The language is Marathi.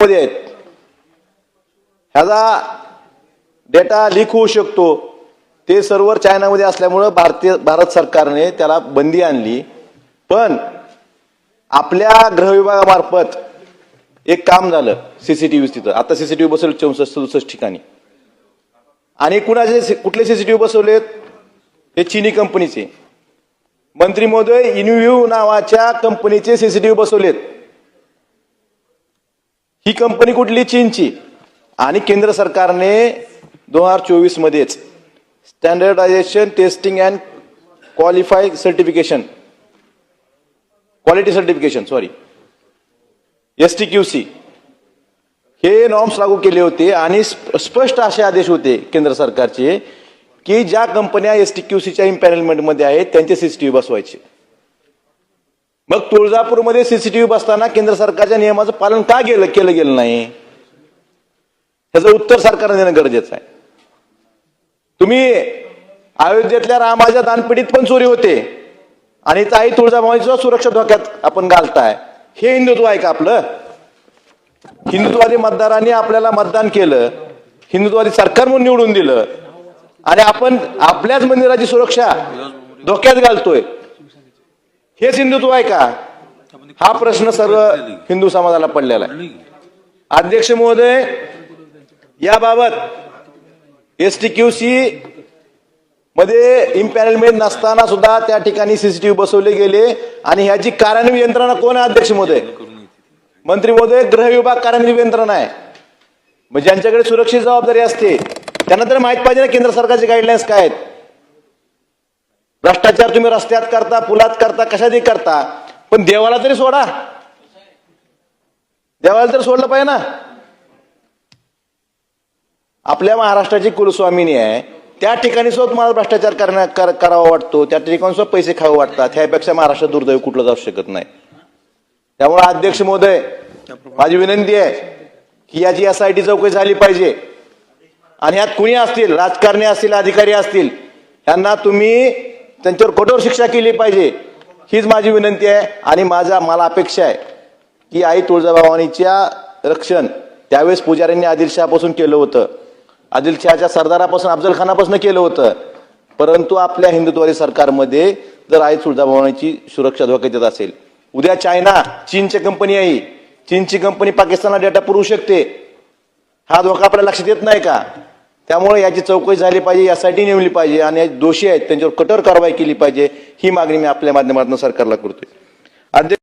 मध्ये आहेत, ह्याचा डेटा लीक होऊ शकतो। ते सर्व्हर चायनामध्ये असल्यामुळे भारत सरकारने त्याला बंदी आणली। पण आपल्या गृह विभागामार्फत एक काम झालं, सीसीटीव्ही तिथं आता सीसीटीव्ही बसवले 64-67 ठिकाणी। आणि कुठले सीसीटीव्ही बसवलेत? हे चीनी कंपनीचे। मंत्री महोदय, इन्व्ह्यू नावाच्या कंपनीचे सीसीटीव्ही बसवलेत। ही कंपनी कुठली? चीनची। आणि केंद्र सरकारने 2024 मध्येच standardisation testing and quality certification STQC हे नॉर्म्स लागू केले होते। आणि स्पष्ट असे आदेश होते केंद्र सरकारचे की ज्या कंपन्या STQCच्या इम्पॅनलमेंट मध्ये आहेत त्यांचे सीसीटीव्ही बसवायचे। मग तुळजापूरमध्ये सीसीटीव्ही बसताना केंद्र सरकारच्या नियमाचं पालन का केलं गेलं नाही? त्याचं उत्तर सरकारने देणं गरजेचं आहे। तुम्ही अयोध्येतल्या रामाच्या दानपेटीत पण चोरी होते आणि ताई तुळजाभवानीची सुरक्षा धोक्यात आपण घालताय। हे हिंदुत्व आहे का आपलं? हिंदुत्ववादी मतदारांनी आपल्याला मतदान केलं, हिंदुत्ववादी सरकार म्हणून निवडून दिलं, आणि आपण आपल्याच मंदिराची सुरक्षा धोक्यात घालतोय। हेच हिंदुत्व आहे का? हा प्रश्न सर्व हिंदू समाजाला पडलेला आहे। अध्यक्ष महोदय, याबाबत STQC मध्ये इम्पॅनलमेंट नसताना सुद्धा त्या ठिकाणी सीसीटीव्ही बसवले गेले। आणि ह्याची कार्यान्वयन यंत्रणा कोण आहे? अध्यक्ष महोदय, मंत्री महोदय, गृह विभाग कार्यान्वयन यंत्रणा आहे। मग ज्यांच्याकडे सुरक्षेची जबाबदारी असते त्यांना तर माहित पाहिजे ना केंद्र सरकारचे गाईडलाईन्स काय आहेत। भ्रष्टाचार तुम्ही रस्त्यात करता, पुलात करता, कशातही करता, पण देवाला तरी सोडा, देवाला तरी सोडलं पाहिजे ना। आपल्या महाराष्ट्राची कुलस्वामिनी आहे, त्या ठिकाणी सुद्धा तुम्हाला भ्रष्टाचार करावा वाटतो, त्या ठिकाणी सुद्धा पैसे खावे वाटतात। ह्यापेक्षा महाराष्ट्र दुर्दैव कुठलं जाऊ शकत नाही। त्यामुळे अध्यक्ष महोदय, माझी विनंती आहे की याची SIT चौकशी झाली पाहिजे। आणि यात कुणी असतील, राजकारणी असतील, अधिकारी असतील, यांना तुम्ही त्यांच्यावर कठोर शिक्षा केली पाहिजे, हीच माझी विनंती आहे। आणि मला अपेक्षा आहे की आई तुळजाभवानीच्या रक्षण त्यावेळेस पुजाऱ्यांनी आदिलशहापासून केलं होतं, आदिलशहाच्या सरदारापासून, अफजल खानापासून केलं होतं। परंतु आपल्या हिंदुत्ववादी सरकारमध्ये जर आई तुळजाभवानीची सुरक्षा धोक्यात येत असेल, उद्या चीनची कंपनी आहे, चीनची कंपनी पाकिस्तानला डेटा पुरवू शकते, हा धोका आपल्या लक्षात येत नाही का? त्यामुळे याची चौकशी झाली पाहिजे, SIT नेमली पाहिजे, आणि दोषी आहेत त्यांच्यावर कठोर कारवाई केली पाहिजे, ही मागणी मी आपल्या माध्यमातून सरकारला करतोय।